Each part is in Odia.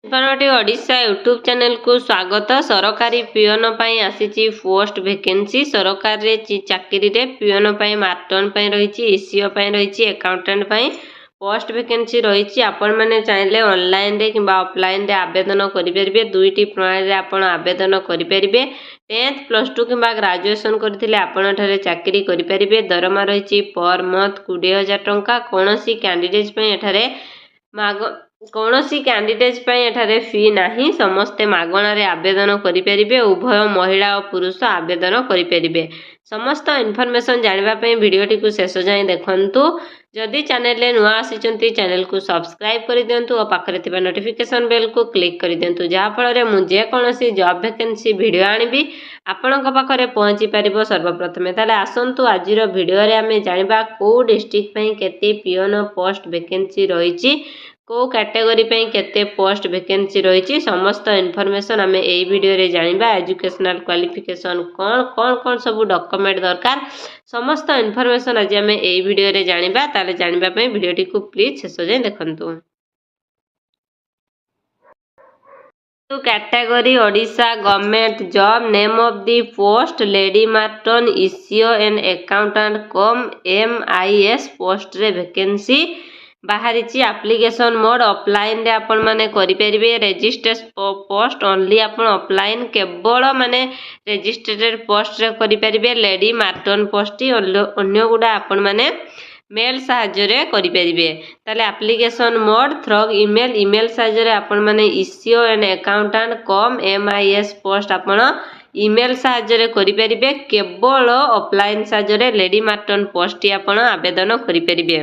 ଇନଫର୍ମେଟିଭ ଓଡ଼ିଶା ୟୁଟ୍ୟୁବ୍ ଚ୍ୟାନେଲକୁ ସ୍ୱାଗତ। ସରକାରୀ ପିଅନ ପାଇଁ ଆସିଛି ପୋଷ୍ଟ ଭେକେନ୍ସି। ସରକାରରେ ଚାକିରିରେ ପିଅନ ପାଇଁ, ମାର୍ଟନ ପାଇଁ ରହିଛି, ଇସିଓ ପାଇଁ ରହିଛି, ଆକାଉଣ୍ଟାଣ୍ଟ ପାଇଁ ପୋଷ୍ଟ ଭେକେନ୍ସି ରହିଛି। ଆପଣମାନେ ଚାହିଁଲେ ଅନଲାଇନରେ କିମ୍ବା ଅଫଲାଇନରେ ଆବେଦନ କରିପାରିବେ। ଦୁଇଟି ପ୍ରଣାଳୀରେ ଆପଣ ଆବେଦନ କରିପାରିବେ। 10th +2 କିମ୍ବା ଗ୍ରାଜୁଏସନ୍ କରିଥିଲେ ଆପଣ ଏଠାରେ ଚାକିରି କରିପାରିବେ। ଦରମା ରହିଛି ପର୍ ମନ୍ଥ 20,000 ଟଙ୍କା। କୌଣସି କ୍ୟାଣ୍ଡିଡେଟ୍ ପାଇଁ ଏଠାରେ ଫି ନାହିଁ। ସମସ୍ତେ ମାଗଣାରେ ଆବେଦନ କରିପାରିବେ। ଉଭୟ ମହିଳା ଓ ପୁରୁଷ ଆବେଦନ କରିପାରିବେ। ସମସ୍ତ ଇନଫର୍ମେସନ୍ ଜାଣିବା ପାଇଁ ଭିଡ଼ିଓଟିକୁ ଶେଷ ଯାଏଁ ଦେଖନ୍ତୁ। ଯଦି ଚ୍ୟାନେଲରେ ନୂଆ ଆସିଛନ୍ତି ଚ୍ୟାନେଲକୁ ସବସ୍କ୍ରାଇବ୍ କରିଦିଅନ୍ତୁ ଓ ପାଖରେ ଥିବା ନୋଟିଫିକେସନ୍ ବେଲ୍କୁ କ୍ଲିକ୍ କରିଦିଅନ୍ତୁ, ଯାହାଫଳରେ ମୁଁ ଯେକୌଣସି ଜବ୍ ଭେକେନ୍ସି ଭିଡ଼ିଓ ଆଣିବି ଆପଣଙ୍କ ପାଖରେ ପହଞ୍ଚି ପାରିବ ସର୍ବପ୍ରଥମେ। ତାହେଲେ ଆସନ୍ତୁ ଆଜିର ଭିଡ଼ିଓରେ ଆମେ ଜାଣିବା କେଉଁ ଡିଷ୍ଟ୍ରିକ୍ଟ ପାଇଁ କେତେ ପିଅନ ପୋଷ୍ଟ ଭେକେନ୍ସି ରହିଛି, କେଉଁ କ୍ୟାଟେଗୋରୀ ପାଇଁ କେତେ ପୋଷ୍ଟ ଭେକେନ୍ସି ରହିଛି। ସମସ୍ତ ଇନଫର୍ମେସନ୍ ଆମେ ଏହି ଭିଡ଼ିଓରେ ଜାଣିବା। ଏଜୁକେଶନାଲ କ୍ୱାଲିଫିକେସନ୍ କ'ଣ ସବୁ ଡକୁମେଣ୍ଟ ଦରକାର, ସମସ୍ତ ଇନଫର୍ମେସନ୍ ଆଜି ଆମେ ଏହି ଭିଡ଼ିଓରେ ଜାଣିବା। ତାହେଲେ ଜାଣିବା ପାଇଁ ଭିଡ଼ିଓଟିକୁ ପ୍ଲିଜ୍ ଶେଷ ଯାଏଁ ଦେଖନ୍ତୁ। Category Odisha government job. Name of the post lady matron, ECO and accountant cum MIS ପୋଷ୍ଟରେ ଭେକେନ୍ସି ବାହାରିଛି। ଆପ୍ଲିକେସନ୍ ମୋଡ୍ ଅଫଲାଇନରେ ଆପଣମାନେ କରିପାରିବେ। ରେଜିଷ୍ଟ୍ରେସନ୍ ପୋଷ୍ଟ ଓନ୍ଲି ଆପଣ ଅଫଲାଇନ୍ କେବଳ ରେଜିଷ୍ଟ୍ରେଟେଡ୍ ପୋଷ୍ଟରେ କରିପାରିବେ। ଲେଡି ମାର୍ଟନ ପୋଷ୍ଟଟି ଅନ୍ୟ ଗୁଡ଼ା ଆପଣମାନେ ମେଲ୍ ସାହାଯ୍ୟରେ କରିପାରିବେ। ତାହେଲେ ଆପ୍ଲିକେସନ୍ ମୋଡ୍ ଥ୍ରୋ ଇମେଲ୍ ସାହାଯ୍ୟରେ ଆପଣମାନେ ECO and accountant cum MIS post ଆପଣ ଇମେଲ୍ ସାହାଯ୍ୟରେ କରିପାରିବେ। କେବଳ ଅଫଲାଇନ୍ ସାହାଯ୍ୟରେ ଲେଡି ମାର୍ଟନ ପୋଷ୍ଟଟି ଆପଣ ଆବେଦନ କରିପାରିବେ।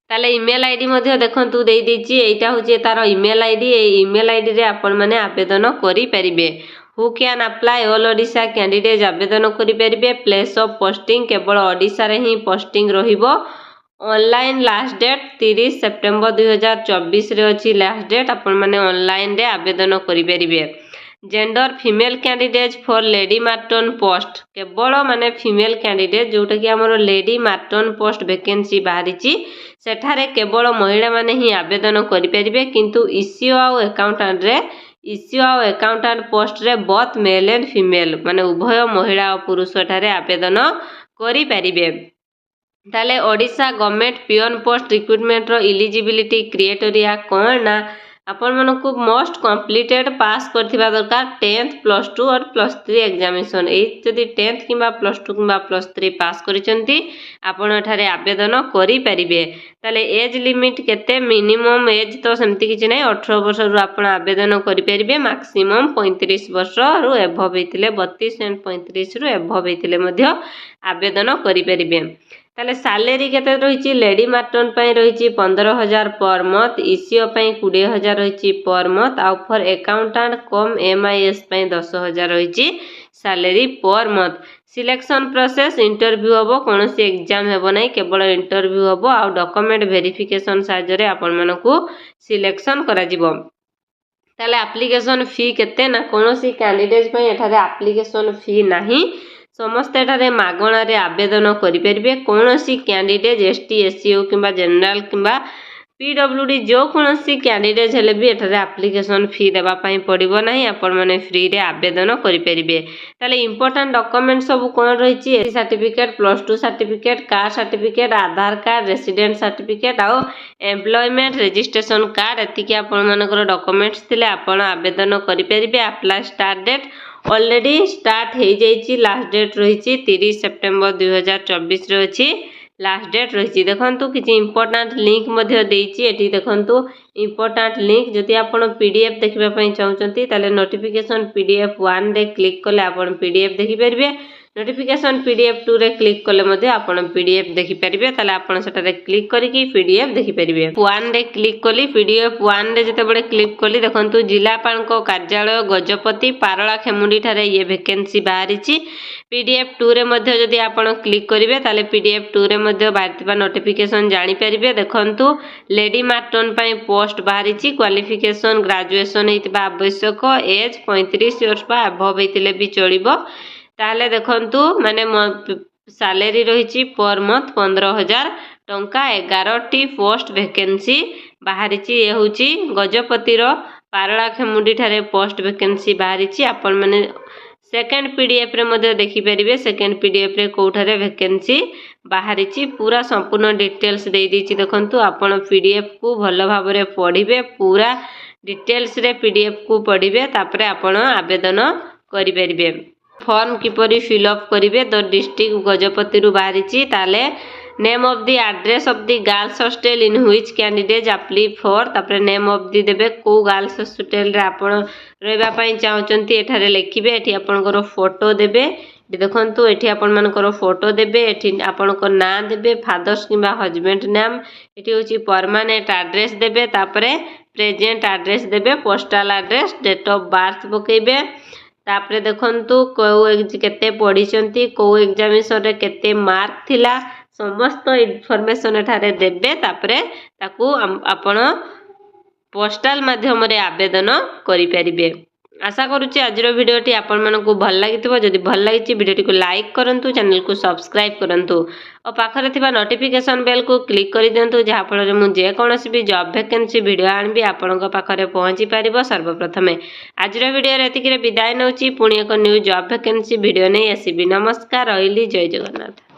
ତାହେଲେ ଇମେଲ୍ ଆଇଡି ମଧ୍ୟ ଦେଖନ୍ତୁ ଦେଇଦେଇଛି। ଏଇଟା ହେଉଛି ତାର ଇମେଲ୍ ଆଇଡି। এই ଇମେଲ୍ ଆଇଡିରେ ଆପଣମାନେ ଆବେଦନ କରିପାରିବେ। Who can apply all Odisha candidate ଆବେଦନ କରିପାରିବେ। ପ୍ଲେସ୍ ଅଫ୍ ପୋଷ୍ଟିଂ କେବଳ ଓଡ଼ିଶାରେ ହିଁ ପୋଷ୍ଟିଂ ରହିବ। ଅନଲାଇନ୍ ଲାଷ୍ଟ ଡେଟ୍ 30 ସେପ୍ଟେମ୍ବର 2024ରେ ଅଛି ଲାଷ୍ଟ ଡେଟ୍। ଆପଣମାନେ ଅନଲାଇନରେ ଆବେଦନ କରିପାରିବେ। Gender female candidate for lady matron post କେବଳ ଫିମେଲ୍ କ୍ୟାଣ୍ଡିଡେଟ୍, ଯେଉଁଟାକି ଆମର ଲେଡି ମାର୍ଟନ ପୋଷ୍ଟ ଭେକେନ୍ସି ବାହାରିଛି ସେଠାରେ କେବଳ ମହିଳାମାନେ ହିଁ ଆବେଦନ କରିପାରିବେ। କିନ୍ତୁ ଇସିଓ ଆଉ ଆକାଉଣ୍ଟାଣ୍ଟ ପୋଷ୍ଟରେ ବୋଥ୍ ମେଲ୍ ଆଣ୍ଡ ଫିମେଲ୍ ଉଭୟ ମହିଳା ଓ ପୁରୁଷ ଏଠାରେ ଆବେଦନ କରିପାରିବେ। ତାହେଲେ ଓଡ଼ିଶା ଗଭର୍ଣ୍ଣମେଣ୍ଟ ପିଅନ ପୋଷ୍ଟ ରିକ୍ରୁଟମେଣ୍ଟର ଇଲିଜିବିଲିଟି କ୍ରାଇଟେରିଆ କ'ଣ ନା ଆପଣମାନଙ୍କୁ ମୋଷ୍ଟ କମ୍ପ୍ଲିଟେଡ୍ ପାସ୍ କରିଥିବା ଦରକାର 10th +2 और +3 ଏକ୍ଜାମିନେସନ୍। ଏଇ ଯଦି 10th କିମ୍ବା +2 କିମ୍ବା +3 ପାସ୍ କରିଛନ୍ତି ଆପଣ ଏଠାରେ ଆବେଦନ କରିପାରିବେ। ତାହେଲେ ଏଜ୍ ଲିମିଟ୍ କେତେ? ମିନିମମ୍ ଏଜ୍ ତ ସେମିତି କିଛି ନାହିଁ। 18 ବର୍ଷରୁ ଆପଣ ଆବେଦନ କରିପାରିବେ। ମାକ୍ସିମମ୍ 35 ବର୍ଷରୁ ଏଭବ୍ ହେଇଥିଲେ 32 and 35ରୁ ଏଭବ୍ ହେଇଥିଲେ ମଧ୍ୟ ଆବେଦନ କରିପାରିବେ। ତାହେଲେ ସାଲେରୀ କେତେ ରହିଛି? ଲେଡି ମାର୍ଟନ ପାଇଁ ରହିଛି 15,000 ପର୍ ମନ୍ଥ, ଇସିଓ ପାଇଁ 20,000 ରହିଛି ପର୍ ମନ୍ଥ, ଆଉ ଫର୍ ଆକାଉଣ୍ଟାଣ୍ଟ କମ୍ MIS ପାଇଁ 10,000 ରହିଛି salary per month. Selection process interview ହେବ, କୌଣସି ଏକ୍ଜାମ୍ ହେବ ନାହିଁ, କେବଳ ଇଣ୍ଟରଭ୍ୟୁ ହେବ। ଆଉ ଡକୁମେଣ୍ଟ ଭେରିଫିକେସନ୍ ସାହାଯ୍ୟରେ ଆପଣମାନଙ୍କୁ ସିଲେକ୍ସନ୍ କରାଯିବ। ତାହେଲେ ଆପ୍ଲିକେସନ୍ ଫି କେତେ ନା କୌଣସି କ୍ୟାଣ୍ଡିଡେଟ୍ ପାଇଁ ଏଠାରେ ଆପ୍ଲିକେସନ୍ ଫି ନାହିଁ। ସମସ୍ତେ ଏଠାରେ ମାଗଣାରେ ଆବେଦନ କରିପାରିବେ। କୌଣସି କ୍ୟାଣ୍ଡିଡେଟ୍ ST SC ହେଉ କିମ୍ବା ଜେନେରାଲ କିମ୍ବା PWD ଯେକୌଣସି କ୍ୟାଣ୍ଡିଡେଟ୍ ହେଲେ ବି ଏଠାରେ ଆପ୍ଲିକେସନ୍ ଫି ଦେବା ପାଇଁ ପଡ଼ିବ ନାହିଁ। ଆପଣମାନେ ଫ୍ରିରେ ଆବେଦନ କରିପାରିବେ। ତାହେଲେ ଇମ୍ପୋର୍ଟାଣ୍ଟ ଡକୁମେଣ୍ଟ ସବୁ କ'ଣ ରହିଛି? SC certificate, +2 certificate, caste certificate, Aadhaar card, resident certificate ଆଉ ଏମ୍ପ୍ଲୟମେଣ୍ଟ ରେଜିଷ୍ଟ୍ରେସନ୍ କାର୍ଡ଼। ଏତିକି ଆପଣମାନଙ୍କର ଡକୁମେଣ୍ଟସ୍ ଥିଲେ ଆପଣ ଆବେଦନ କରିପାରିବେ। Apply start date already start ହେଇଯାଇଛି। ଲାଷ୍ଟ ଡେଟ୍ ରହିଛି 30 ସେପ୍ଟେମ୍ବର 2024ରେ ଅଛି ଲାଷ୍ଟ ଡେଟ୍ ରହିଛି। ଦେଖନ୍ତୁ କିଛି ଇମ୍ପୋର୍ଟାଣ୍ଟ ଲିଙ୍କ୍ ମଧ୍ୟ ଦେଇଛି। ଏଠି ଦେଖନ୍ତୁ ଇମ୍ପୋର୍ଟାଣ୍ଟ ଲିଙ୍କ୍। ଯଦି ଆପଣ PDF ଦେଖିବା ପାଇଁ ଚାହୁଁଛନ୍ତି ତାହେଲେ ନୋଟିଫିକେସନ୍ PDF 1ରେ କ୍ଲିକ୍ କଲେ ଆପଣ PDF ଦେଖିପାରିବେ। ନୋଟିଫିକେସନ୍ PDF 2ରେ କ୍ଲିକ୍ କଲେ ମଧ୍ୟ ଆପଣ PDF ଦେଖିପାରିବେ। ତାହେଲେ ଆପଣ ସେଠାରେ କ୍ଲିକ୍ କରିକି PDF ଦେଖିପାରିବେ। 1ରେ କ୍ଲିକ୍ କଲି। PDF 1ରେ ଯେତେବେଳେ କ୍ଲିକ୍ କଲି ଦେଖନ୍ତୁ ଜିଲ୍ଲାପାଳଙ୍କ କାର୍ଯ୍ୟାଳୟ ଗଜପତି ପାରଳାଖେମୁଣ୍ଡି ଠାରେ ଇଏ ଭେକେନ୍ସି ବାହାରିଛି। PDF 2ରେ ମଧ୍ୟ ଯଦି ଆପଣ କ୍ଲିକ୍ କରିବେ ତାହେଲେ PDF 2ରେ ମଧ୍ୟ ବାହାରିଥିବା ନୋଟିଫିକେସନ୍ ଜାଣିପାରିବେ। ଦେଖନ୍ତୁ ଲେଡି ମାର୍ଟନ ପାଇଁ ପୋଷ୍ଟ ବାହାରିଛି। କ୍ୱାଲିଫିକେସନ୍ ଗ୍ରାଜୁଏସନ୍ ହେଇଥିବା ଆବଶ୍ୟକ। ଏଜ୍ 35 ଇୟର୍ସ ବା ଏଭବ୍ ହେଇଥିଲେ ବି ଚଳିବ। ତାହେଲେ ଦେଖନ୍ତୁ ସାଲେରୀ ରହିଛି ପର୍ ମନ୍ଥ 15,000 ଟଙ୍କା। 11ଟି ପୋଷ୍ଟ ଭେକେନ୍ସି बाहरी ये हूँ गजपतिर पारलाखेमुंडी ठारे पोस्ट वैकेंसी बाहरी आपण मैंने सेकेंड पीडीएफ रे मध्य देखिपारे सेकेंड पीडीएफ रे कोठारे वैकेंसी बाहरी पूरा संपूर्ण डिटेल्स दे दीची देखंतु आपण पीडीएफ को भल भाव में पढ़िबे पूरा डिटेल्स रे पीडीएफ को पढ़िबे तापरे आपण आवेदन करि परिबे। फॉर्म किपरि फिलअप करिवे द डिस्ट्रिक्ट गजपति बाहरी ताले name of the address of the girls hostel in which candidate apply for तापरे नेम ऑफ द देबे को गर्ल्स हॉस्टल रे आपण रहबा पई चाहउचंती एठारे लिखिबे एठी आपनकर फोटो देबे देखंतु एठी आपण मानकर फोटो देबे एठी आपनको नाम देबे फादर्स किबा हस्बैंड नाम एठी होची परमानेंट एड्रेस देबे तापरे प्रेजेंट एड्रेस देबे postal address date of birth पकेबे तापरे देखंतु को केते पढिचंती को एग्जामिनेशन रे केते मार्क थिला समस्त इनफॉरमेशन एठारे देबे तापरे ताकू आपण पोस्टल माध्यम रे आवेदन करि परिबे। आशा करूची आजर भिडियोटी आपण मानकु भल लागिथिबो जदि भल लागिची भिडियोटी को लाइक करंतु चैनल को सब्सक्राइब करंतु और पाखरे थिबा नोटिफिकेशन बेल को क्लिक करि देंतु जहा फल रे मु जे कोनोसी भी जॉब वैकेंसी वीडियो आनबी आपनका पाखरे पहुंची पारिबो सर्वप्रथमे। आजर भिडियो रे एतिकिरे विदाय नउची पुणी एक न्यू जॉब वैकेंसी वीडियो नै आसीबी। नमस्कार रहिली जय जगन्नाथ।